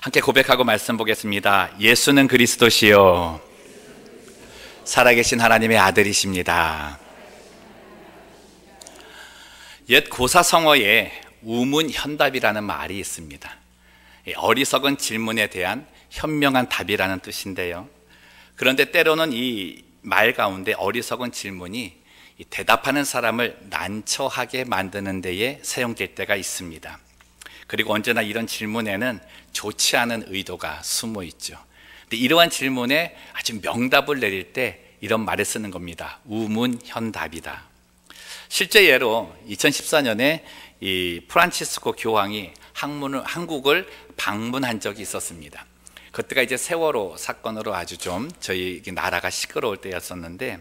함께 고백하고 말씀 보겠습니다. 예수는 그리스도시요 살아계신 하나님의 아들이십니다. 옛 고사성어에 우문현답이라는 말이 있습니다. 어리석은 질문에 대한 현명한 답이라는 뜻인데요, 그런데 때로는 이 말 가운데 어리석은 질문이 대답하는 사람을 난처하게 만드는 데에 사용될 때가 있습니다. 그리고 언제나 이런 질문에는 좋지 않은 의도가 숨어 있죠. 근데 이러한 질문에 아주 명답을 내릴 때 이런 말을 쓰는 겁니다. 우문현답이다. 실제 예로 2014년에 이 프란치스코 교황이 한국을 방문한 적이 있었습니다. 그때가 이제 세월호 사건으로 아주 좀 저희 나라가 시끄러울 때였었는데,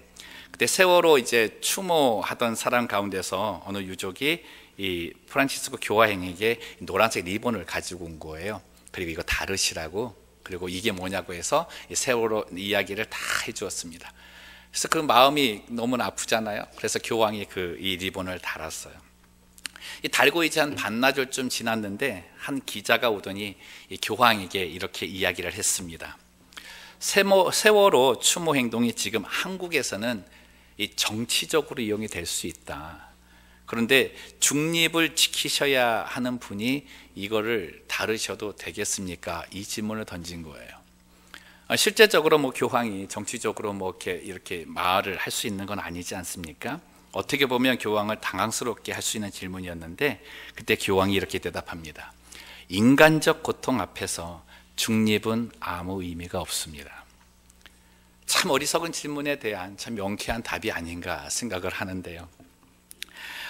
그때 세월호 이제 추모하던 사람 가운데서 어느 유족이 이 프란치스코 교황에게 노란색 리본을 가지고 온 거예요. 그리고 이거 다르시라고, 그리고 이게 뭐냐고 해서 이 세월호 이야기를 다 해주었습니다. 그래서 그 마음이 너무나 아프잖아요. 그래서 교황이 이 리본을 달았어요. 달고 이제 한 반나절쯤 지났는데 한 기자가 오더니 이 교황에게 이렇게 이야기를 했습니다. 세월호 추모 행동이 지금 한국에서는 이 정치적으로 이용이 될 수 있다. 그런데 중립을 지키셔야 하는 분이 이거를 다루셔도 되겠습니까? 이 질문을 던진 거예요. 실제적으로 교황이 정치적으로 이렇게 말을 할 수 있는 건 아니지 않습니까? 어떻게 보면 교황을 당황스럽게 할 수 있는 질문이었는데, 그때 교황이 이렇게 대답합니다. 인간적 고통 앞에서 중립은 아무 의미가 없습니다. 참 어리석은 질문에 대한 참 명쾌한 답이 아닌가 생각을 하는데요,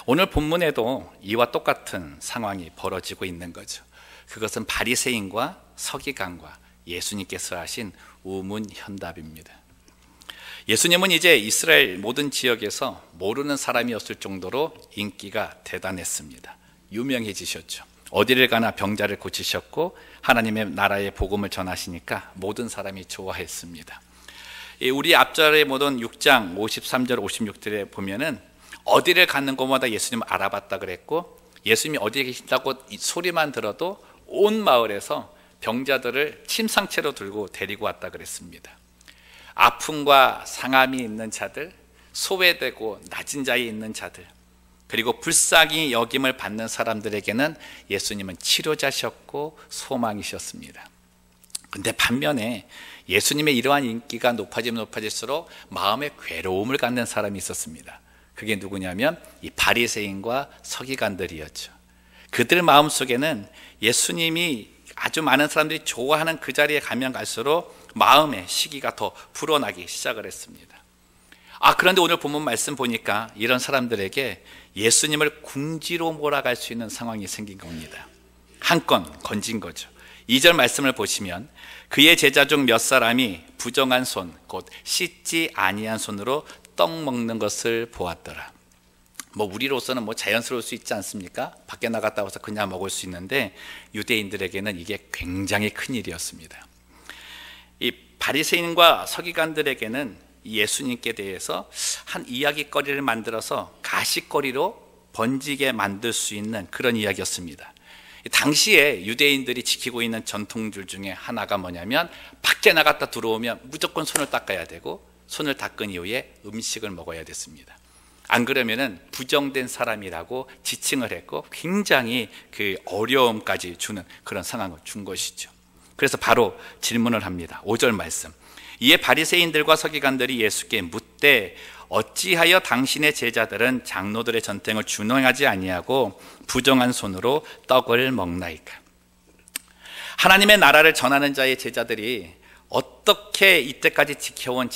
오늘 본문에도 이와 똑같은 상황이 벌어지고 있는 거죠. 그것은 바리새인과 서기관과 예수님께서 하신 우문현답입니다. 예수님은 이제 이스라엘 모든 지역에서 모르는 사람이었을 정도로 인기가 대단했습니다. 유명해지셨죠. 어디를 가나 병자를 고치셨고 하나님의 나라의 복음을 전하시니까 모든 사람이 좋아했습니다. 우리 앞절에 보던 6장 53절 56절에 보면은 어디를 가는 곳마다 예수님을 알아봤다 그랬고, 예수님이 어디에 계신다고 소리만 들어도 온 마을에서 병자들을 침상채로 들고 데리고 왔다 그랬습니다. 아픔과 상함이 있는 자들, 소외되고 낮은 자리에 있는 자들, 그리고 불쌍히 여김을 받는 사람들에게는 예수님은 치료자셨고 소망이셨습니다. 근데 반면에 예수님의 이러한 인기가 높아지면 높아질수록 마음에 괴로움을 갖는 사람이 있었습니다. 그게 누구냐면 이 바리새인과 서기관들이었죠. 그들 마음속에는 예수님이 아주 많은 사람들이 좋아하는 그 자리에 가면 갈수록 마음의 시기가 더 불어나기 시작을 했습니다. 그런데 오늘 본문 말씀 보니까 이런 사람들에게 예수님을 궁지로 몰아갈 수 있는 상황이 생긴 겁니다. 한 건 건진 거죠. 2절 말씀을 보시면 그의 제자 중 몇 사람이 부정한 손, 곧 씻지 아니한 손으로 떡 먹는 것을 보았더라. 우리로서는 자연스러울 수 있지 않습니까? 밖에 나갔다 와서 그냥 먹을 수 있는데 유대인들에게는 이게 굉장히 큰 일이었습니다. 이 바리새인과 서기관들에게는 예수님께 대해서 한 이야기거리를 만들어서 가십거리로 번지게 만들 수 있는 그런 이야기였습니다. 당시에 유대인들이 지키고 있는 전통줄 중에 하나가 뭐냐면 밖에 나갔다 들어오면 무조건 손을 닦아야 되고 손을 닦은 이후에 음식을 먹어야 됐습니다. 안 그러면은 부정된 사람이라고 지칭을 했고 굉장히 그 어려움까지 주는 그런 상황을 준 것이죠. 그래서 바로 질문을 합니다. 5절 말씀. 이에 바리새인들과 서기관들이 예수께 묻되 어찌하여 당신의 제자들은 장로들의 전통을 준행하지 아니하고 부정한 손으로 떡을 먹나이까? 하나님의 나라를 전하는 자의 제자들이 어떻게 이때까지 지켜온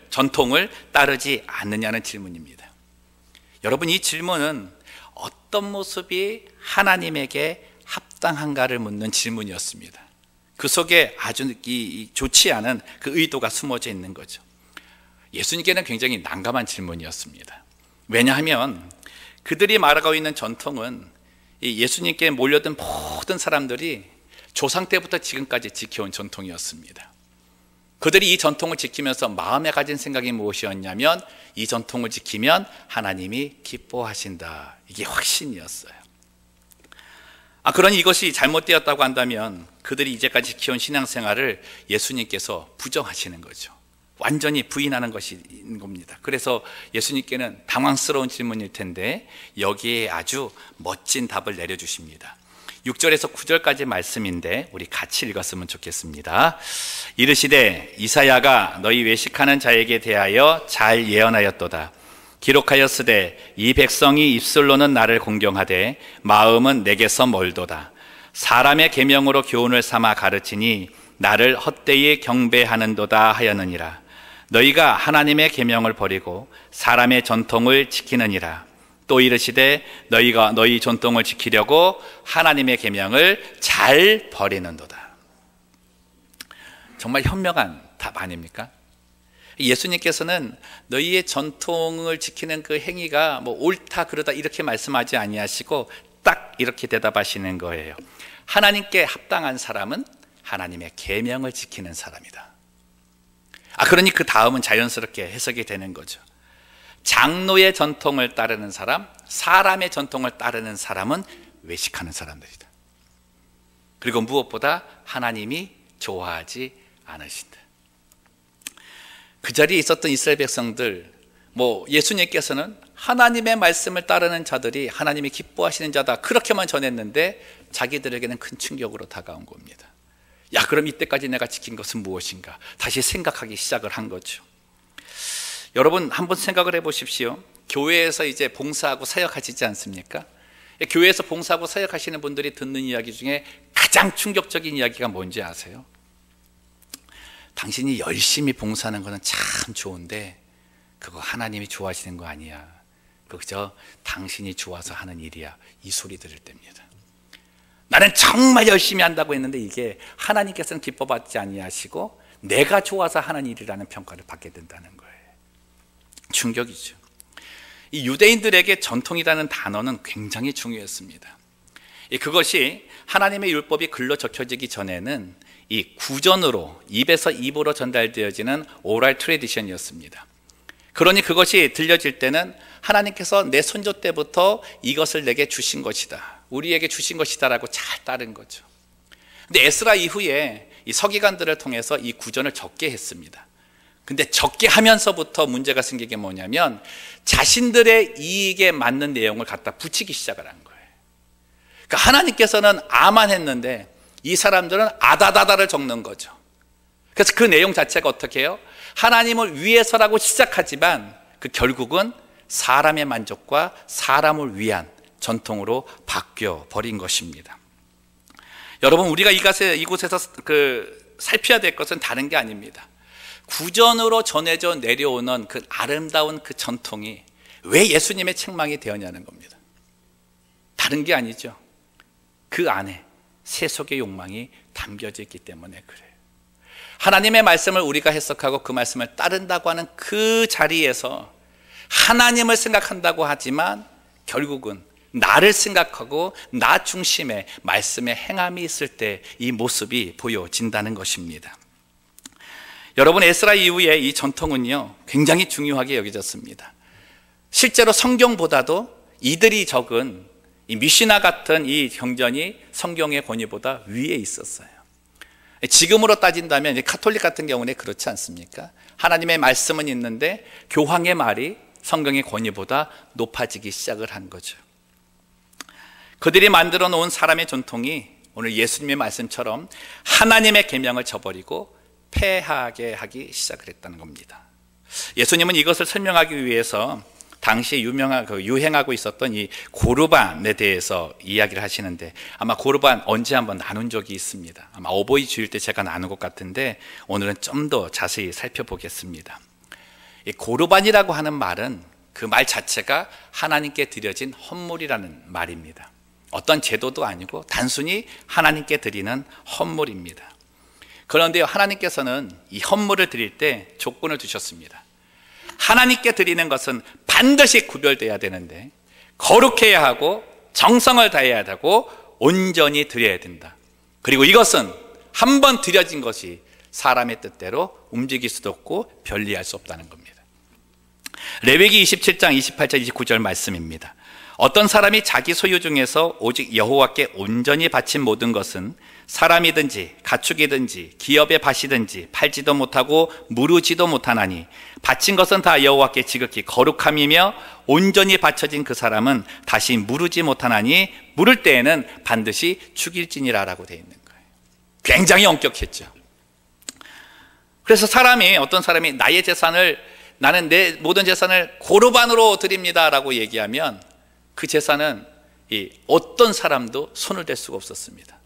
전통을 따르지 않느냐는 질문입니다. 여러분, 이 질문은 어떤 모습이 하나님에게 합당한가를 묻는 질문이었습니다. 그 속에 아주 좋지 않은 그 의도가 숨어져 있는 거죠. 예수님께는 굉장히 난감한 질문이었습니다. 왜냐하면 그들이 말하고 있는 전통은 예수님께 몰려든 모든 사람들이 조상 때부터 지금까지 지켜온 전통이었습니다. 그들이 이 전통을 지키면서 마음에 가진 생각이 무엇이었냐면 이 전통을 지키면 하나님이 기뻐하신다. 이게 확신이었어요. 그러니 이것이 잘못되었다고 한다면 그들이 이제까지 지켜온 신앙생활을 예수님께서 부정하시는 거죠. 완전히 부인하는 것인 겁니다. 그래서 예수님께는 당황스러운 질문일 텐데 여기에 아주 멋진 답을 내려주십니다. 6절에서 9절까지 말씀인데 우리 같이 읽었으면 좋겠습니다. 이르시되 이사야가 너희 외식하는 자에게 대하여 잘 예언하였도다. 기록하였으되 이 백성이 입술로는 나를 공경하되 마음은 내게서 멀도다. 사람의 계명으로 교훈을 삼아 가르치니 나를 헛되이 경배하는도다 하였느니라. 너희가 하나님의 계명을 버리고 사람의 전통을 지키느니라. 또 이르시되 너희가 너희 전통을 지키려고 하나님의 계명을 잘 버리는도다. 정말 현명한 답 아닙니까? 예수님께서는 너희의 전통을 지키는 그 행위가 뭐 옳다 그러다 이렇게 말씀하지 아니하시고 딱 이렇게 대답하시는 거예요. 하나님께 합당한 사람은 하나님의 계명을 지키는 사람이다. 그러니 그 다음은 자연스럽게 해석이 되는 거죠. 장로의 전통을 따르는 사람, 사람의 전통을 따르는 사람은 외식하는 사람들이다. 그리고 무엇보다 하나님이 좋아하지 않으신다. 그 자리에 있었던 이스라엘 백성들, 예수님께서는 하나님의 말씀을 따르는 자들이 하나님이 기뻐하시는 자다 그렇게만 전했는데 자기들에게는 큰 충격으로 다가온 겁니다. 야, 그럼 이때까지 내가 지킨 것은 무엇인가? 다시 생각하기 시작을 한 거죠. 여러분 한번 생각을 해보십시오. 교회에서 이제 봉사하고 사역하시지 않습니까? 교회에서 봉사하고 사역하시는 분들이 듣는 이야기 중에 가장 충격적인 이야기가 뭔지 아세요? 당신이 열심히 봉사하는 거는 참 좋은데 그거 하나님이 좋아하시는 거 아니야. 그저 당신이 좋아서 하는 일이야. 이 소리 들을 때입니다. 나는 정말 열심히 한다고 했는데 이게 하나님께서는 기뻐받지 아니하시고 내가 좋아서 하는 일이라는 평가를 받게 된다는 거예요. 충격이죠. 이 유대인들에게 전통이라는 단어는 굉장히 중요했습니다. 그것이 하나님의 율법이 글로 적혀지기 전에는 이 구전으로 입에서 입으로 전달되어지는 오랄 트레디션이었습니다. 그러니 그것이 들려질 때는 하나님께서 내 선조 때부터 이것을 내게 주신 것이다, 우리에게 주신 것이다 라고 잘 따른 거죠. 근데 에스라 이후에 이 서기관들을 통해서 이 구전을 적게 했습니다. 근데 적게 하면서부터 문제가 생긴 게 뭐냐면 자신들의 이익에 맞는 내용을 갖다 붙이기 시작을 한 거예요. 그러니까 하나님께서는 아만 했는데 이 사람들은 아다다다를 적는 거죠. 그래서 그 내용 자체가 어떻게 해요? 하나님을 위해서라고 시작하지만 그 결국은 사람의 만족과 사람을 위한 전통으로 바뀌어 버린 것입니다. 여러분, 우리가 이곳에서 살펴야 될 것은 다른 게 아닙니다. 구전으로 전해져 내려오는 그 아름다운 그 전통이 왜 예수님의 책망이 되었냐는 겁니다. 다른 게 아니죠. 그 안에 세속의 욕망이 담겨져 있기 때문에 그래요. 하나님의 말씀을 우리가 해석하고 그 말씀을 따른다고 하는 그 자리에서 하나님을 생각한다고 하지만 결국은 나를 생각하고 나 중심의 말씀의 행함이 있을 때 이 모습이 보여진다는 것입니다. 여러분, 에스라 이후에 이 전통은요 굉장히 중요하게 여겨졌습니다. 실제로 성경보다도 이들이 적은 이 미시나 같은 이 경전이 성경의 권위보다 위에 있었어요. 지금으로 따진다면 카톨릭 같은 경우는 그렇지 않습니까? 하나님의 말씀은 있는데 교황의 말이 성경의 권위보다 높아지기 시작을 한 거죠. 그들이 만들어 놓은 사람의 전통이 오늘 예수님의 말씀처럼 하나님의 계명을 저버리고 폐하게 하기 시작을 했다는 겁니다. 예수님은 이것을 설명하기 위해서 당시 유행하고 있었던 이 고르반에 대해서 이야기를 하시는데, 아마 고르반 언제 한번 나눈 적이 있습니다. 아마 어버이 주일 때 제가 나눈 것 같은데 오늘은 좀 더 자세히 살펴보겠습니다. 이 고르반이라고 하는 말은 그 말 자체가 하나님께 드려진 헌물이라는 말입니다. 어떤 제도도 아니고 단순히 하나님께 드리는 헌물입니다. 그런데 하나님께서는 이 헌물을 드릴 때 조건을 두셨습니다. 하나님께 드리는 것은 반드시 구별돼야 되는데 거룩해야 하고 정성을 다해야 하고 온전히 드려야 된다. 그리고 이것은 한 번 드려진 것이 사람의 뜻대로 움직일 수도 없고 변리할 수 없다는 겁니다. 레위기 27장 28절 29절 말씀입니다. 어떤 사람이 자기 소유 중에서 오직 여호와께 온전히 바친 모든 것은 사람이든지 가축이든지 기업의 밭이든지 팔지도 못하고 무르지도 못하나니 바친 것은 다 여호와께 지극히 거룩함이며 온전히 바쳐진 그 사람은 다시 무르지 못하나니 물을 때에는 반드시 죽일지니라 라고 되어 있는 거예요. 굉장히 엄격했죠. 그래서 어떤 사람이 나의 재산을, 나는 내 모든 재산을 고르반으로 드립니다 라고 얘기하면 그 재산은 어떤 사람도 손을 댈 수가 없었습니다.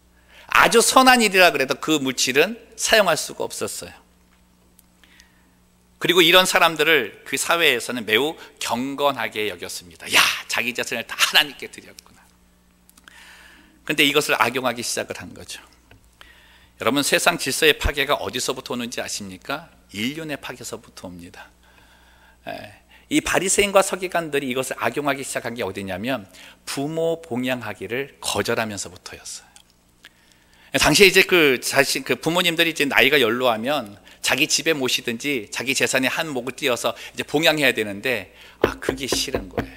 아주 선한 일이라 그래도 그 물질은 사용할 수가 없었어요. 그리고 이런 사람들을 그 사회에서는 매우 경건하게 여겼습니다. 야, 자기 재산을 다 하나님께 드렸구나. 그런데 이것을 악용하기 시작을 한 거죠. 여러분, 세상 질서의 파괴가 어디서부터 오는지 아십니까? 인륜의 파괴서부터 옵니다. 이 바리새인과 서기관들이 이것을 악용하기 시작한 게 어디냐면 부모 봉양하기를 거절하면서부터였어요. 당시에 이제 그 부모님들이 이제 나이가 연로하면 자기 집에 모시든지 자기 재산의 한 몫을 띄어서 이제 봉양해야 되는데 그게 싫은 거예요.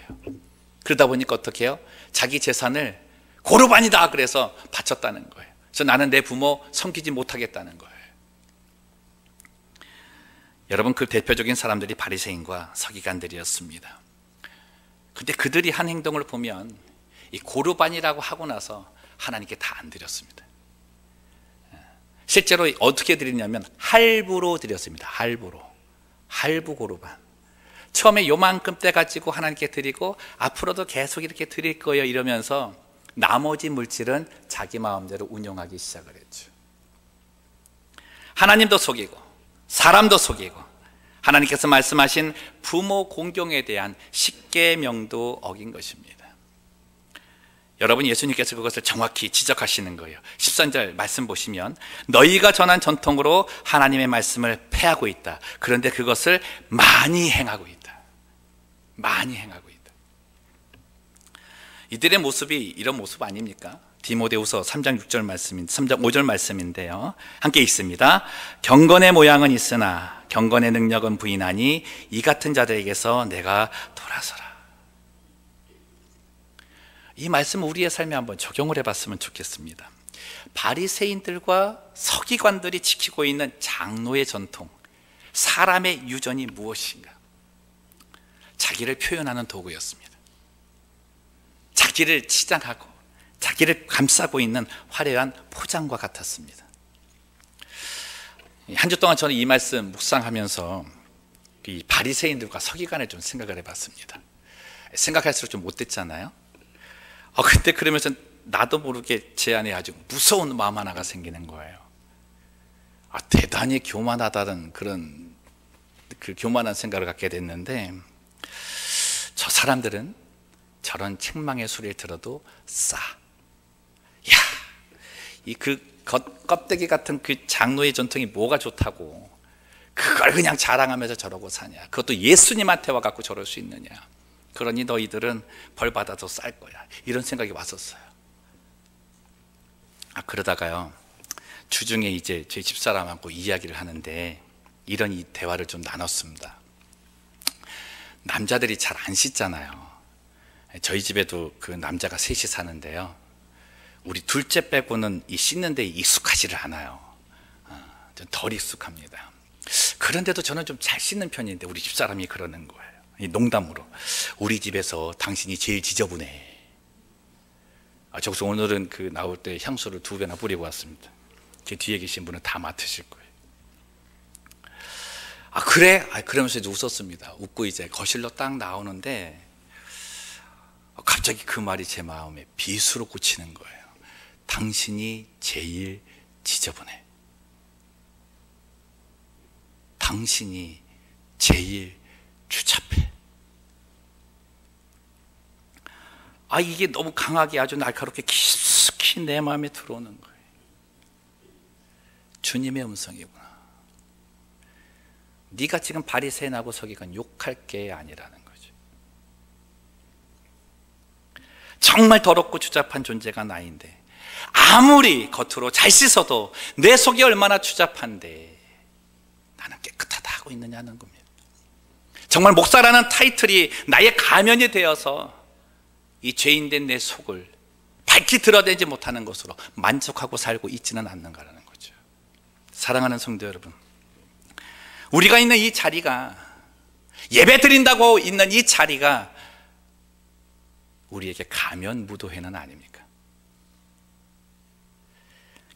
그러다 보니까 어떻게 해요? 자기 재산을 고르반이다 그래서 바쳤다는 거예요. 그래서 나는 내 부모 섬기지 못하겠다는 거예요. 여러분, 그 대표적인 사람들이 바리새인과 서기관들이었습니다. 근데 그들이 한 행동을 보면 이 고르반이라고 하고 나서 하나님께 다 안 드렸습니다. 실제로 어떻게 드리냐면 할부로 드렸습니다. 할부 고르반. 처음에 요만큼 떼가지고 하나님께 드리고 앞으로도 계속 이렇게 드릴 거예요 이러면서 나머지 물질은 자기 마음대로 운용하기 시작을 했죠. 하나님도 속이고 사람도 속이고 하나님께서 말씀하신 부모 공경에 대한 십계명도 어긴 것입니다. 여러분, 예수님께서 그것을 정확히 지적하시는 거예요. 13절 말씀 보시면 너희가 전한 전통으로 하나님의 말씀을 폐하고 있다. 그런데 그것을 많이 행하고 있다. 많이 행하고 있다. 이들의 모습이 이런 모습 아닙니까? 디모데후서 3장 6절 말씀인 3장 5절 말씀인데요. 함께 읽습니다. 경건의 모양은 있으나 경건의 능력은 부인하니 이 같은 자들에게서 내가 돌아서라. 이 말씀을 우리의 삶에 한번 적용을 해봤으면 좋겠습니다. 바리새인들과 서기관들이 지키고 있는 장로의 전통, 사람의 유전이 무엇인가? 자기를 표현하는 도구였습니다. 자기를 치장하고 자기를 감싸고 있는 화려한 포장과 같았습니다. 한 주 동안 저는 이 말씀 묵상하면서 이 바리새인들과 서기관을 좀 생각을 해봤습니다. 생각할수록 좀 못됐잖아요. 근데 그러면서 나도 모르게 제 안에 아주 무서운 마음 하나가 생기는 거예요. 대단히 교만하다는 그런 교만한 생각을 갖게 됐는데, 저 사람들은 저런 책망의 소리를 들어도 이 껍데기 같은 그 장로의 전통이 뭐가 좋다고 그걸 그냥 자랑하면서 저러고 사냐? 그것도 예수님한테 와갖고 저럴 수 있느냐? 그러니 너희들은 벌 받아서 쌀 거야. 이런 생각이 왔었어요. 그러다가요, 주중에 이제 저희 집사람하고 이야기를 하는데 이런 이 대화를 좀 나눴습니다. 남자들이 잘 안 씻잖아요. 저희 집에도 그 남자가 셋이 사는데요, 우리 둘째 빼고는 이 씻는 데 익숙하지를 않아요. 좀 덜 익숙합니다. 그런데도 저는 좀 잘 씻는 편인데 우리 집사람이 그러는 거예요. 농담으로, 우리 집에서 당신이 제일 지저분해. 저기서 오늘은 그 나올 때 향수를 2배나 뿌리고 왔습니다. 제 뒤에 계신 분은 다 맡으실 거예요. 그래? 그러면서 이제 웃었습니다. 웃고 이제 거실로 딱 나오는데 갑자기 그 말이 제 마음에 비수로 꽂히는 거예요. 당신이 제일 지저분해. 당신이 제일 추잡해. 이게 너무 강하게 아주 날카롭게 깊숙이 내 마음에 들어오는 거예요. 주님의 음성이구나. 네가 지금 바리새인하고 서기관 욕할 게 아니라는 거죠. 정말 더럽고 추잡한 존재가 나인데 아무리 겉으로 잘 씻어도 내 속이 얼마나 추잡한데 나는 깨끗하다 하고 있느냐는 겁니다. 정말 목사라는 타이틀이 나의 가면이 되어서 이 죄인된 내 속을 밝히 드러내지 못하는 것으로 만족하고 살고 있지는 않는가라는 거죠. 사랑하는 성도 여러분, 우리가 있는 이 자리가, 예배 드린다고 있는 이 자리가 우리에게 가면무도회는 아닙니까?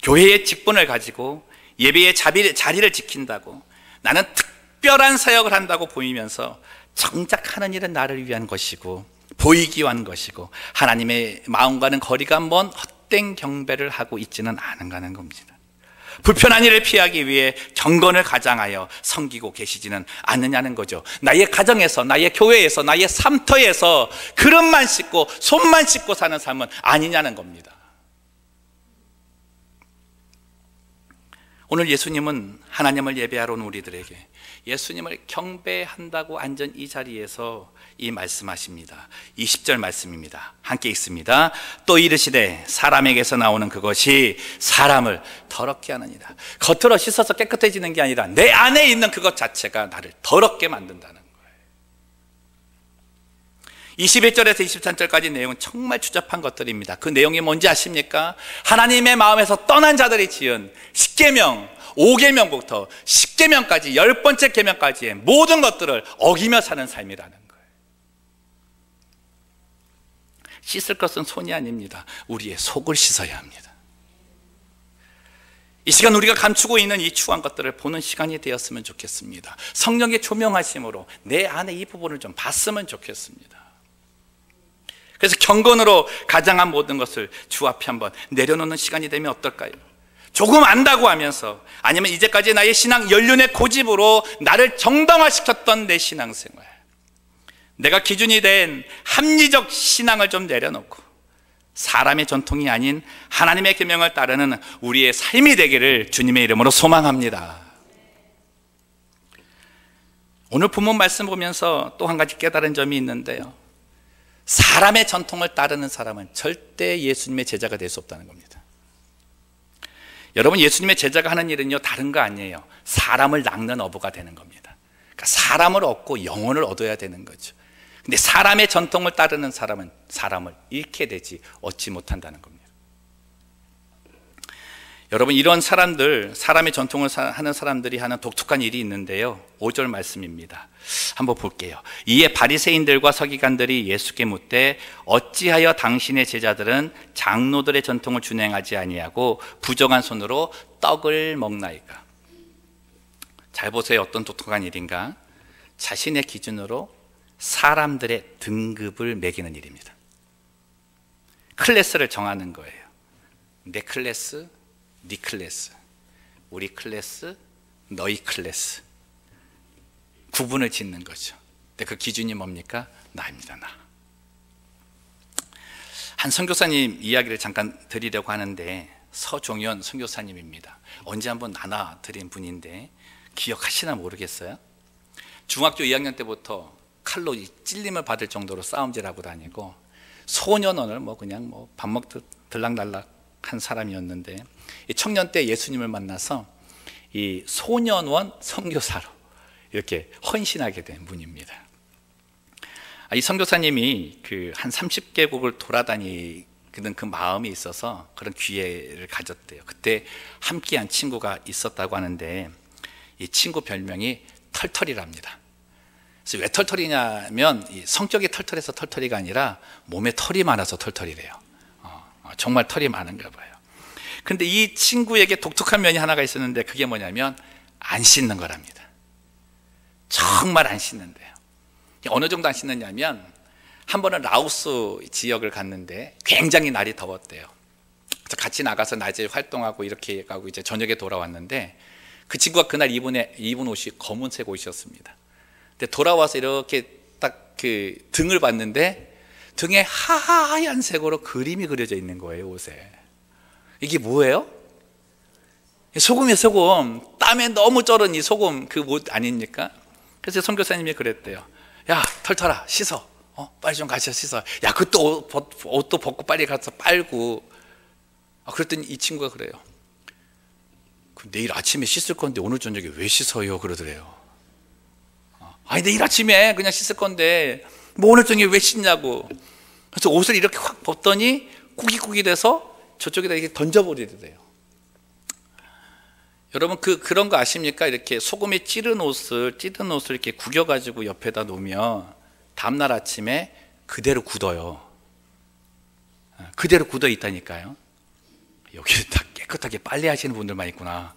교회의 직분을 가지고 예배의 자리를 지킨다고, 나는 특별한 사역을 한다고 보이면서 정작 하는 일은 나를 위한 것이고 보이기 위한 것이고 하나님의 마음과는 거리가 먼 헛된 경배를 하고 있지는 않은가는 겁니다. 불편한 일을 피하기 위해 경건을 가장하여 섬기고 계시지는 않느냐는 거죠. 나의 가정에서, 나의 교회에서, 나의 삶터에서 그릇만 씻고 손만 씻고 사는 삶은 아니냐는 겁니다. 오늘 예수님은 하나님을 예배하러 온 우리들에게 예수님을 경배한다고 앉은 이 자리에서 이 말씀하십니다. 20절 말씀입니다. 함께 읽습니다. 또 이르시되 사람에게서 나오는 그것이 사람을 더럽게 하느니라. 겉으로 씻어서 깨끗해지는 게 아니라 내 안에 있는 그것 자체가 나를 더럽게 만든다는 거예요. 21절에서 23절까지 내용은 정말 추잡한 것들입니다. 그 내용이 뭔지 아십니까? 하나님의 마음에서 떠난 자들이 지은 10계명, 5계명부터 10계명까지 10번째 계명까지의 모든 것들을 어기며 사는 삶이라는 거예요. 씻을 것은 손이 아닙니다. 우리의 속을 씻어야 합니다. 이 시간 우리가 감추고 있는 이 추한 것들을 보는 시간이 되었으면 좋겠습니다. 성령의 조명하심으로 내 안에 이 부분을 좀 봤으면 좋겠습니다. 그래서 경건으로 가장한 모든 것을 주 앞에 한번 내려놓는 시간이 되면 어떨까요? 조금 안다고 하면서, 아니면 이제까지 나의 신앙 연륜의 고집으로 나를 정당화시켰던 내 신앙생활, 내가 기준이 된 합리적 신앙을 좀 내려놓고 사람의 전통이 아닌 하나님의 계명을 따르는 우리의 삶이 되기를 주님의 이름으로 소망합니다. 오늘 본문 말씀 보면서 또 한 가지 깨달은 점이 있는데요, 사람의 전통을 따르는 사람은 절대 예수님의 제자가 될 수 없다는 겁니다. 여러분, 예수님의 제자가 하는 일은요, 다른 거 아니에요. 사람을 낚는 어부가 되는 겁니다. 그러니까 사람을 얻고 영혼을 얻어야 되는 거죠. 근데 사람의 전통을 따르는 사람은 사람을 잃게 되지 얻지 못한다는 겁니다. 여러분, 이런 사람들, 사람의 전통을 하는 사람들이 하는 독특한 일이 있는데요, 5절 말씀입니다. 한번 볼게요. 이에 바리새인들과 서기관들이 예수께 묻되 어찌하여 당신의 제자들은 장로들의 전통을 준행하지 아니하고 부정한 손으로 떡을 먹나이까? 잘 보세요. 어떤 독특한 일인가? 자신의 기준으로 사람들의 등급을 매기는 일입니다. 클래스를 정하는 거예요. 내 클래스, 네 클래스, 우리 클래스, 너희 클래스, 구분을 짓는 거죠. 근데 그 기준이 뭡니까? 나입니다. 나. 한 선교사님 이야기를 잠깐 드리려고 하는데, 서종현 선교사님입니다. 언제 한번 나눠 드린 분인데 기억하시나 모르겠어요. 중학교 2학년 때부터 칼로 찔림을 받을 정도로 싸움질하고 다니고 소년원을 그냥 밥 먹듯 들락날락한 사람이었는데, 청년 때 예수님을 만나서 이 소년원 선교사로 이렇게 헌신하게 된 분입니다. 이 선교사님이 한 30개국을 돌아다니는 그 마음이 있어서 그런 기회를 가졌대요. 그때 함께한 친구가 있었다고 하는데, 이 친구 별명이 털털이랍니다. 그래서 왜 털털이냐면, 이 성격이 털털해서 털털이가 아니라 몸에 털이 많아서 털털이래요. 정말 털이 많은가 봐요. 근데 이 친구에게 독특한 면이 하나가 있었는데, 그게 뭐냐면 안 씻는 거랍니다. 정말 안 씻는데요. 어느 정도 안 씻느냐면, 한 번은 라오스 지역을 갔는데 굉장히 날이 더웠대요. 그래서 같이 나가서 낮에 활동하고 이렇게 가고 이제 저녁에 돌아왔는데, 그 친구가 그날 입은 옷이 검은색 옷이었습니다. 근데 돌아와서 이렇게 딱 그 등을 봤는데 등에 하얀색으로 그림이 그려져 있는 거예요, 옷에. 이게 뭐예요? 소금이에요, 소금. 땀에 너무 쩔은 이 소금, 그 옷 아닙니까? 그래서 선교사님이 그랬대요. 야, 털털아, 씻어. 빨리 좀 가서 씻어. 야, 그것도 옷도 벗고 빨리 가서 빨고. 그랬더니 이 친구가 그래요. 내일 아침에 씻을 건데 오늘 저녁에 왜 씻어요? 그러더래요. 아니, 내일 아침에 그냥 씻을 건데 뭐 오늘 저녁에 왜 씻냐고. 그래서 옷을 이렇게 확 벗더니 고깃고깃 돼서 저쪽에다 이렇게 던져버리더래요. 여러분 그런 거 아십니까? 이렇게 소금에 찌른 옷을 이렇게 구겨가지고 옆에다 놓으면 다음날 아침에 그대로 굳어요. 그대로 굳어 있다니까요. 여기 다 깨끗하게 빨래하시는 분들만 있구나.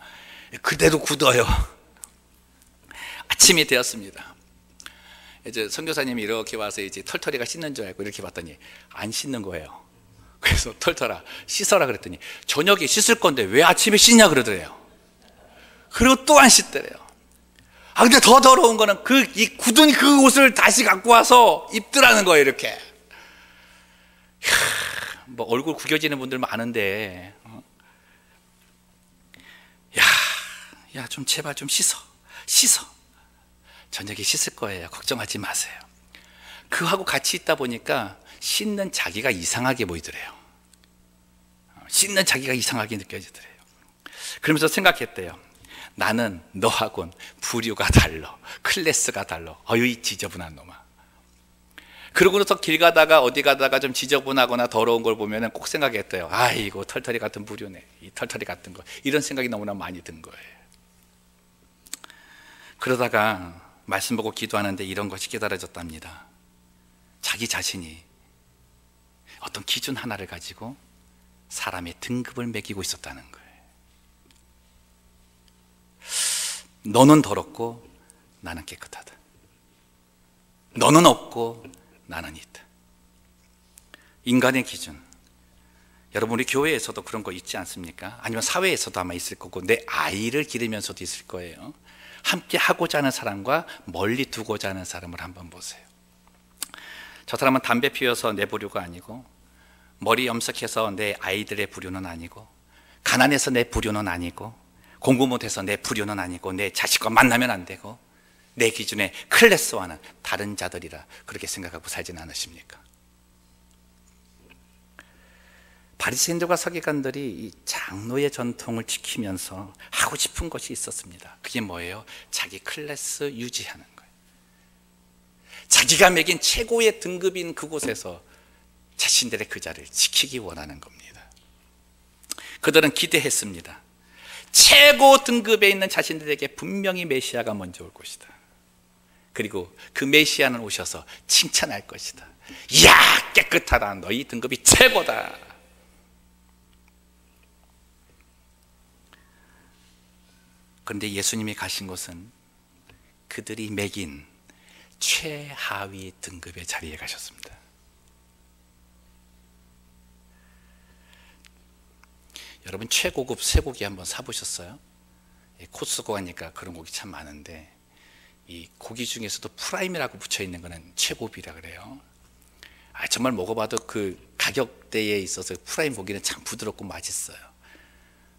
그대로 굳어요. 아침이 되었습니다. 이제 선교사님이 이렇게 와서 이제 털털이가 씻는 줄 알고 이렇게 봤더니 안 씻는 거예요. 그래서 털털아 씻어라 그랬더니 저녁에 씻을 건데 왜 아침에 씻냐 그러더래요. 그리고 또 안 씻더래요. 근데 더 더러운 거는 이 굳은 그 옷을 다시 갖고 와서 입더라는 거예요. 이렇게. 뭐 얼굴 구겨지는 분들 많은데, 야, 좀 제발 좀 씻어. 저녁에 씻을 거예요. 걱정하지 마세요. 그하고 같이 있다 보니까 씻는 자기가 이상하게 보이더래요. 씻는 자기가 이상하게 느껴지더래요. 그러면서 생각했대요. 나는 너하고는 부류가 달라. 클래스가 달라. 이 지저분한 놈아. 그러고 나서 길 가다가 어디 가다가 좀 지저분하거나 더러운 걸 보면 꼭 생각했대요. 이거 털털이 같은 부류네. 이 털털이 같은 거. 이런 생각이 너무나 많이 든 거예요. 그러다가 말씀 보고 기도하는데 이런 것이 깨달아졌답니다. 자기 자신이 어떤 기준 하나를 가지고 사람의 등급을 매기고 있었다는 거예요. 너는 더럽고 나는 깨끗하다. 너는 없고 나는 있다. 인간의 기준. 여러분 우리 교회에서도 그런 거 있지 않습니까? 아니면 사회에서도 아마 있을 거고 내 아이를 기르면서도 있을 거예요. 함께 하고자 하는 사람과 멀리 두고자 하는 사람을 한번 보세요. 저 사람은 담배 피워서 내 부류가 아니고, 머리 염색해서 내 아이들의 부류는 아니고, 가난해서 내 부류는 아니고, 공부 못해서 내 부류는 아니고, 내 자식과 만나면 안 되고, 내 기준에 클래스와는 다른 자들이라 그렇게 생각하고 살지는 않으십니까? 바리새인들과 서기관들이 이 장로의 전통을 지키면서 하고 싶은 것이 있었습니다. 그게 뭐예요? 자기 클래스 유지하는 거예요. 자기가 매긴 최고의 등급인 그곳에서 자신들의 그 자리를 지키기 원하는 겁니다. 그들은 기대했습니다. 최고 등급에 있는 자신들에게 분명히 메시아가 먼저 올 것이다. 그리고 그 메시아는 오셔서 칭찬할 것이다. 이야, 깨끗하다. 너희 등급이 최고다. 그런데 예수님이 가신 곳은 그들이 매긴 최하위 등급의 자리에 가셨습니다. 여러분 최고급 쇠고기 한번 사보셨어요? 코스코 가니까 그런 고기 참 많은데 이 고기 중에서도 프라임이라고 붙여있는 거는 최고비라 그래요. 정말 먹어봐도 그 가격대에 있어서 프라임 고기는 참 부드럽고 맛있어요.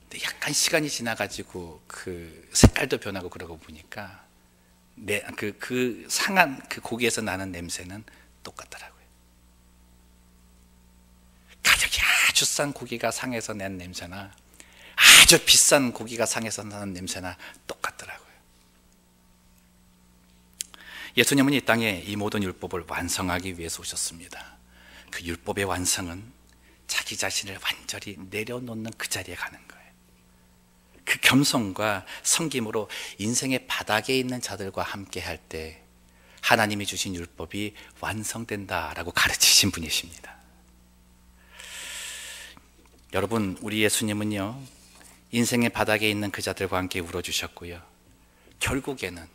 근데 약간 시간이 지나가지고 그 색깔도 변하고 그러고 보니까 그 상한 그 고기에서 나는 냄새는 똑같더라고요. 가격이 아주 싼 고기가 상해서 낸 냄새나 아주 비싼 고기가 상해서 나는 냄새나 똑같더라고요. 예수님은 이 땅에 이 모든 율법을 완성하기 위해서 오셨습니다. 그 율법의 완성은 자기 자신을 완전히 내려놓는 그 자리에 가는 거예요. 그 겸손과 섬김으로 인생의 바닥에 있는 자들과 함께 할 때 하나님이 주신 율법이 완성된다라고 가르치신 분이십니다. 여러분, 우리 예수님은요, 인생의 바닥에 있는 그 자들과 함께 울어주셨고요, 결국에는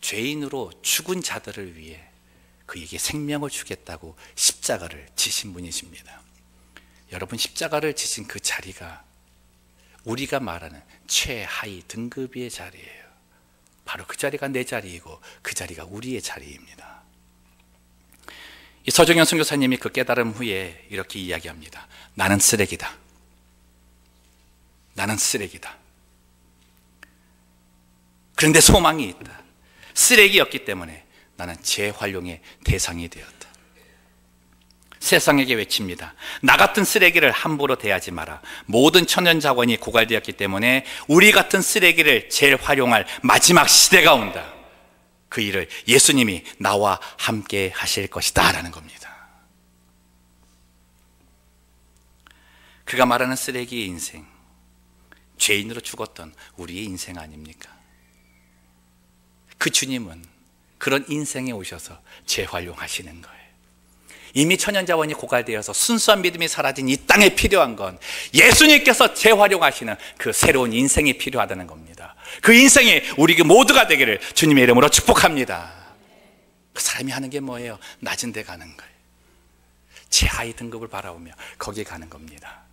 죄인으로 죽은 자들을 위해 그에게 생명을 주겠다고 십자가를 지신 분이십니다. 여러분, 십자가를 지신 그 자리가 우리가 말하는 최하위 등급의 자리예요. 바로 그 자리가 내 자리이고 그 자리가 우리의 자리입니다. 이 서정현 선교사님이 그 깨달음 후에 이렇게 이야기합니다. 나는 쓰레기다. 나는 쓰레기다. 그런데 소망이 있다. 쓰레기였기 때문에 나는 재활용의 대상이 되었다. 세상에게 외칩니다. 나 같은 쓰레기를 함부로 대하지 마라. 모든 천연자원이 고갈되었기 때문에 우리 같은 쓰레기를 재활용할 마지막 시대가 온다. 그 일을 예수님이 나와 함께 하실 것이다 라는 겁니다. 그가 말하는 쓰레기의 인생, 죄인으로 죽었던 우리의 인생 아닙니까? 그 주님은 그런 인생에 오셔서 재활용하시는 거예요. 이미 천연자원이 고갈되어서 순수한 믿음이 사라진 이 땅에 필요한 건 예수님께서 재활용하시는 그 새로운 인생이 필요하다는 겁니다. 그 인생이 우리 모두가 되기를 주님의 이름으로 축복합니다. 그 사람이 하는 게 뭐예요? 낮은 데 가는 거예요. 최하위 등급을 바라보며 거기에 가는 겁니다.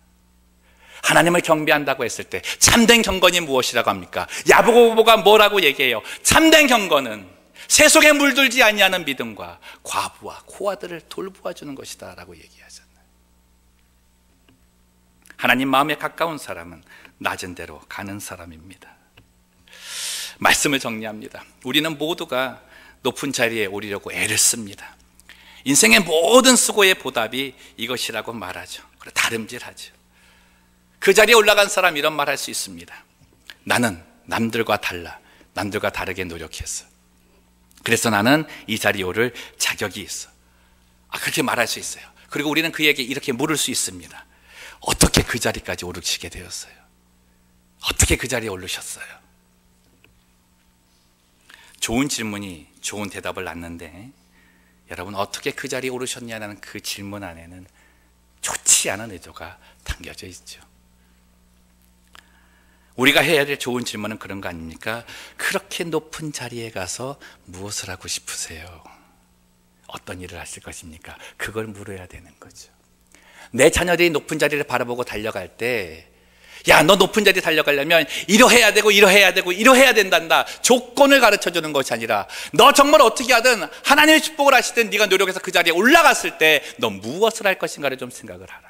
하나님을 경배한다고 했을 때 참된 경건이 무엇이라고 합니까? 야고보가 뭐라고 얘기해요? 참된 경건은 세속에 물들지 아니하는 믿음과 과부와 고아들을 돌보아주는 것이다 라고 얘기하잖아요. 하나님 마음에 가까운 사람은 낮은 데로 가는 사람입니다. 말씀을 정리합니다. 우리는 모두가 높은 자리에 오르려고 애를 씁니다. 인생의 모든 수고의 보답이 이것이라고 말하죠. 그리고 다름질하죠. 그 자리에 올라간 사람 이런 말 할 수 있습니다. 나는 남들과 달라, 남들과 다르게 노력했어. 그래서 나는 이 자리에 오를 자격이 있어. 그렇게 말할 수 있어요. 그리고 우리는 그에게 이렇게 물을 수 있습니다. 어떻게 그 자리까지 오르시게 되었어요? 어떻게 그 자리에 오르셨어요? 좋은 질문이 좋은 대답을 낳는데, 여러분 어떻게 그 자리에 오르셨냐는 그 질문 안에는 좋지 않은 의도가 담겨져 있죠. 우리가 해야 될 좋은 질문은 그런 거 아닙니까? 그렇게 높은 자리에 가서 무엇을 하고 싶으세요? 어떤 일을 하실 것입니까? 그걸 물어야 되는 거죠. 내 자녀들이 높은 자리를 바라보고 달려갈 때, 야, 너 높은 자리 달려가려면 이러해야 되고 이러해야 되고 이러해야 된단다, 조건을 가르쳐 주는 것이 아니라 너 정말 어떻게 하든 하나님의 축복을 하시든 네가 노력해서 그 자리에 올라갔을 때 너 무엇을 할 것인가를 좀 생각을 하라고.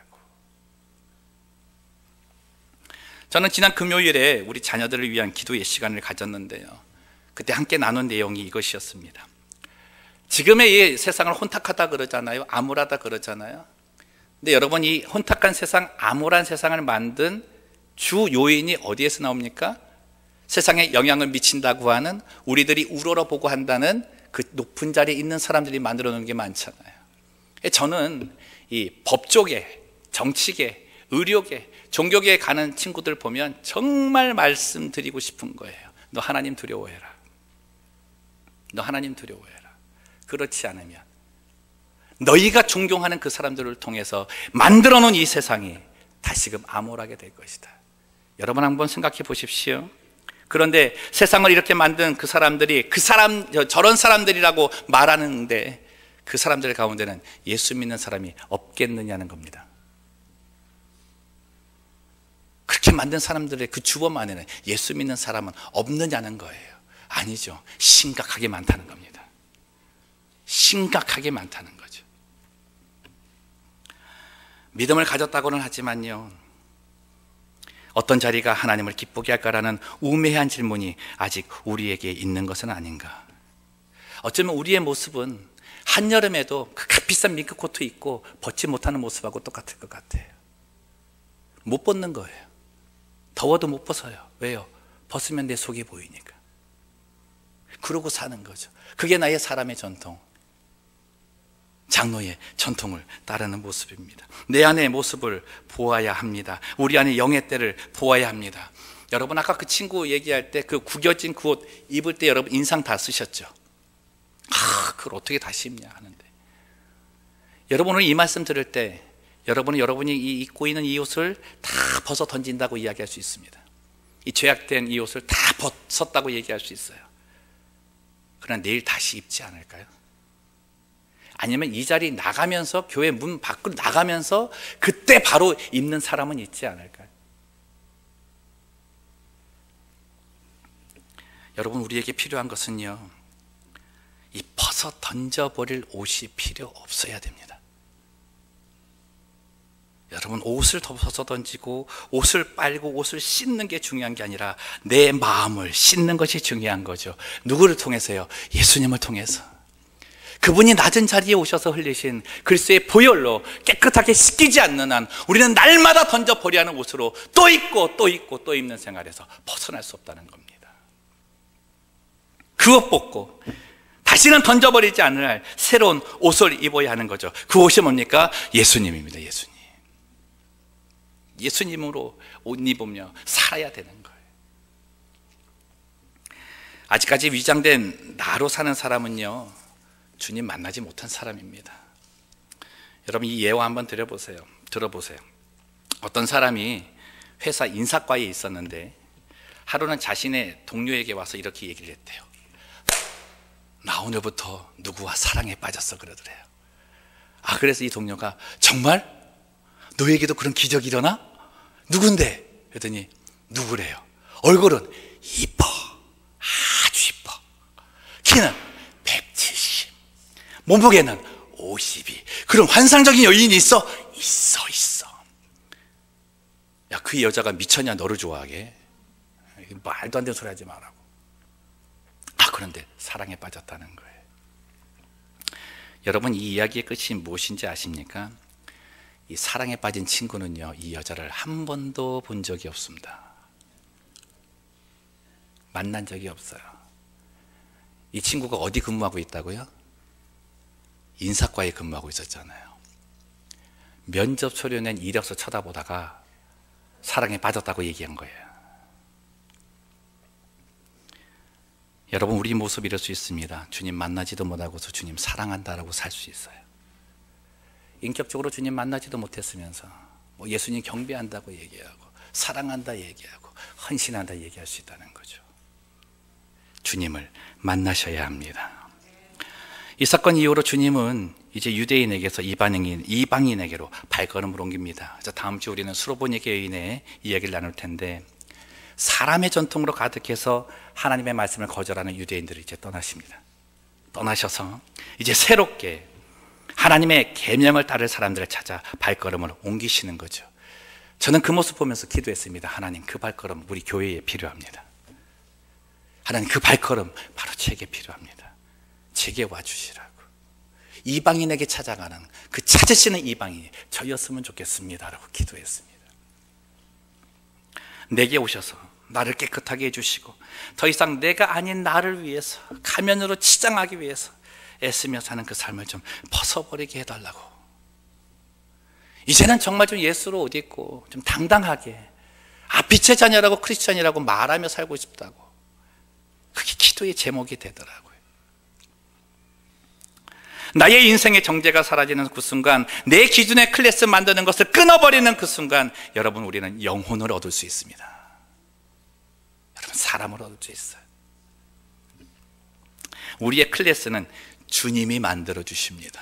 저는 지난 금요일에 우리 자녀들을 위한 기도의 시간을 가졌는데요, 그때 함께 나눈 내용이 이것이었습니다. 지금의 이 세상을 혼탁하다 그러잖아요. 암울하다 그러잖아요. 근데 여러분, 이 혼탁한 세상, 암울한 세상을 만든 주 요인이 어디에서 나옵니까? 세상에 영향을 미친다고 하는, 우리들이 우러러보고 한다는 그 높은 자리에 있는 사람들이 만들어 놓은 게 많잖아요. 저는 이 법조계, 정치계, 의료계, 종교계에 가는 친구들 보면 정말 말씀드리고 싶은 거예요. 너 하나님 두려워해라. 너 하나님 두려워해라. 그렇지 않으면 너희가 존경하는 그 사람들을 통해서 만들어 놓은 이 세상이 다시금 암울하게 될 것이다. 여러분 한번 생각해 보십시오. 그런데 세상을 이렇게 만든 그 사람들이 저런 사람들이라고 말하는데 그 사람들 가운데는 예수 믿는 사람이 없겠느냐는 겁니다. 그렇게 만든 사람들의 그 주범 안에는 예수 믿는 사람은 없느냐는 거예요. 아니죠. 심각하게 많다는 겁니다. 심각하게 많다는 거죠. 믿음을 가졌다고는 하지만요, 어떤 자리가 하나님을 기쁘게 할까라는 우매한 질문이 아직 우리에게 있는 것은 아닌가. 어쩌면 우리의 모습은 한여름에도 그 값비싼 밍크코트 입고 벗지 못하는 모습하고 똑같을 것 같아요. 못 벗는 거예요. 더워도 못 벗어요. 왜요? 벗으면 내 속이 보이니까. 그러고 사는 거죠. 그게 나의 사람의 전통, 장로의 전통을 따르는 모습입니다. 내 안의 모습을 보아야 합니다. 우리 안의 영의 때를 보아야 합니다. 여러분, 아까 그 친구 얘기할 때 그 구겨진 그 옷 입을 때 여러분 인상 다 쓰셨죠? 그걸 어떻게 다시 입냐 하는데, 여러분 오늘 이 말씀 들을 때 여러분이 입고 있는 이 옷을 다 벗어 던진다고 이야기할 수 있습니다. 이 죄악된 이 옷을 다 벗었다고 얘기할 수 있어요. 그러나 내일 다시 입지 않을까요? 아니면 이 자리 나가면서, 교회 문 밖으로 나가면서 그때 바로 입는 사람은 있지 않을까요? 여러분, 우리에게 필요한 것은요, 이 벗어 던져버릴 옷이 필요 없어야 됩니다. 여러분, 옷을 벗어 던지고 옷을 빨고 옷을 씻는 게 중요한 게 아니라 내 마음을 씻는 것이 중요한 거죠. 누구를 통해서요? 예수님을 통해서. 그분이 낮은 자리에 오셔서 흘리신 그리스도의 보혈로 깨끗하게 씻기지 않는 한 우리는 날마다 던져버려야 하는 옷으로 또 입고 또 입고 또 입는 생활에서 벗어날 수 없다는 겁니다. 그 옷 벗고 다시는 던져버리지 않을 새로운 옷을 입어야 하는 거죠. 그 옷이 뭡니까? 예수님입니다. 예수님. 예수님으로 옷 입으며 살아야 되는 거예요. 아직까지 위장된 나로 사는 사람은요, 주님 만나지 못한 사람입니다. 여러분, 이 예화 한번 들어보세요. 어떤 사람이 회사 인사과에 있었는데 하루는 자신의 동료에게 와서 이렇게 얘기를 했대요. 나 오늘부터 누구와 사랑에 빠졌어 그러더래요. 그래서 이 동료가 정말? 너에게도 그런 기적이 일어나? 누군데? 그랬더니 누구래요? 얼굴은 이뻐, 아주 이뻐. 키는 170, 몸무게는 52. 그런 환상적인 여인이 있어? 있어. 야, 그 여자가 미쳤냐 너를 좋아하게? 말도 안 되는 소리 하지 말라고. 그런데 사랑에 빠졌다는 거예요. 여러분, 이 이야기의 끝이 무엇인지 아십니까? 이 사랑에 빠진 친구는요, 이 여자를 한 번도 본 적이 없습니다. 만난 적이 없어요. 이 친구가 어디 근무하고 있다고요? 인사과에 근무하고 있었잖아요. 면접 서류 낸 이력서 쳐다보다가 사랑에 빠졌다고 얘기한 거예요. 여러분, 우리 모습 이럴 수 있습니다. 주님 만나지도 못하고서 주님 사랑한다라고 살 수 있어요. 인격적으로 주님 만나지도 못했으면서 예수님 경배한다고 얘기하고 사랑한다 얘기하고 헌신한다 얘기할 수 있다는 거죠. 주님을 만나셔야 합니다. 이 사건 이후로 주님은 이제 유대인에게서 이방인에게로 발걸음을 옮깁니다. 그래서 다음 주 우리는 수로보니게 여인의 이야기를 나눌 텐데, 사람의 전통으로 가득해서 하나님의 말씀을 거절하는 유대인들이 이제 떠나십니다. 떠나셔서 이제 새롭게 하나님의 계명을 따를 사람들을 찾아 발걸음을 옮기시는 거죠. 저는 그 모습 보면서 기도했습니다. 하나님, 그 발걸음 우리 교회에 필요합니다. 하나님, 그 발걸음 바로 제게 필요합니다. 제게 와주시라고. 이방인에게 찾아가는 그 찾으시는 이방인이 저였으면 좋겠습니다라고 기도했습니다. 내게 오셔서 나를 깨끗하게 해주시고 더 이상 내가 아닌 나를 위해서 가면으로 치장하기 위해서 애쓰며 사는 그 삶을 좀 벗어버리게 해달라고. 이제는 정말 좀 예수로 옷 입고 좀 당당하게 빛의 자녀라고 크리스천이라고 말하며 살고 싶다고. 그게 기도의 제목이 되더라고요. 나의 인생의 정제가 사라지는 그 순간, 내 기준의 클래스 만드는 것을 끊어버리는 그 순간, 여러분, 우리는 영혼을 얻을 수 있습니다. 여러분, 사람을 얻을 수 있어요. 우리의 클래스는 주님이 만들어 주십니다.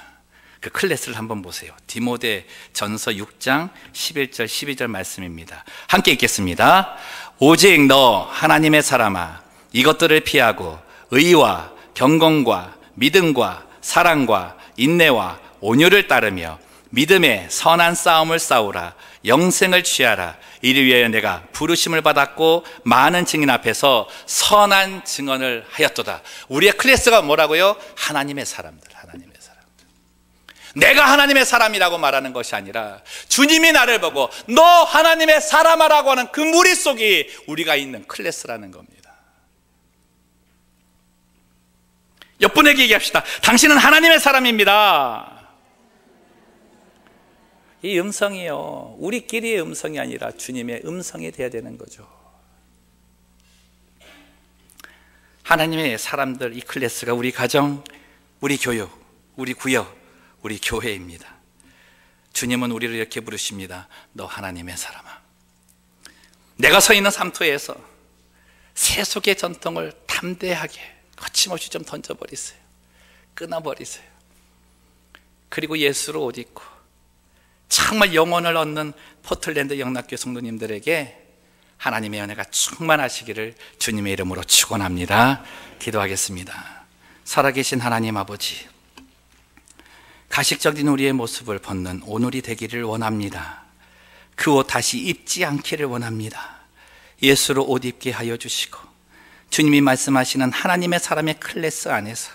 그 클래스를 한번 보세요. 디모데 전서 6장 11절 12절 말씀입니다. 함께 읽겠습니다. 오직 너 하나님의 사람아, 이것들을 피하고 의와 경건과 믿음과 사랑과 인내와 온유를 따르며 믿음의 선한 싸움을 싸우라. 영생을 취하라. 이를 위하여 내가 부르심을 받았고 많은 증인 앞에서 선한 증언을 하였도다. 우리의 클래스가 뭐라고요? 하나님의 사람들, 하나님의 사람들. 내가 하나님의 사람이라고 말하는 것이 아니라 주님이 나를 보고 너 하나님의 사람아라고 하는 그 무리 속이 우리가 있는 클래스라는 겁니다. 옆분에게 얘기합시다. 당신은 하나님의 사람입니다. 이 음성이요, 우리끼리의 음성이 아니라 주님의 음성이 돼야 되는 거죠. 하나님의 사람들, 이 클래스가 우리 가정, 우리 교육, 우리 구역, 우리 교회입니다. 주님은 우리를 이렇게 부르십니다. 너 하나님의 사람아. 내가 서 있는 삼토에서 세속의 전통을 담대하게 거침없이 좀 던져버리세요. 끊어버리세요. 그리고 예수로 옷 입고 정말 영혼을 얻는 포틀랜드 영락교회 성도님들에게 하나님의 은혜가 충만하시기를 주님의 이름으로 축원합니다. 기도하겠습니다. 살아계신 하나님 아버지, 가식적인 우리의 모습을 벗는 오늘이 되기를 원합니다. 그 옷 다시 입지 않기를 원합니다. 예수로 옷 입게 하여 주시고 주님이 말씀하시는 하나님의 사람의 클래스 안에서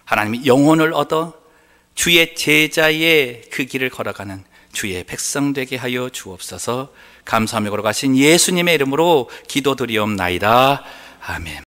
하나님이 영혼을 얻어 주의 제자의 그 길을 걸어가는 주의 백성 되게 하여 주옵소서. 감사하며 걸어가신 예수님의 이름으로 기도드리옵나이다. 아멘.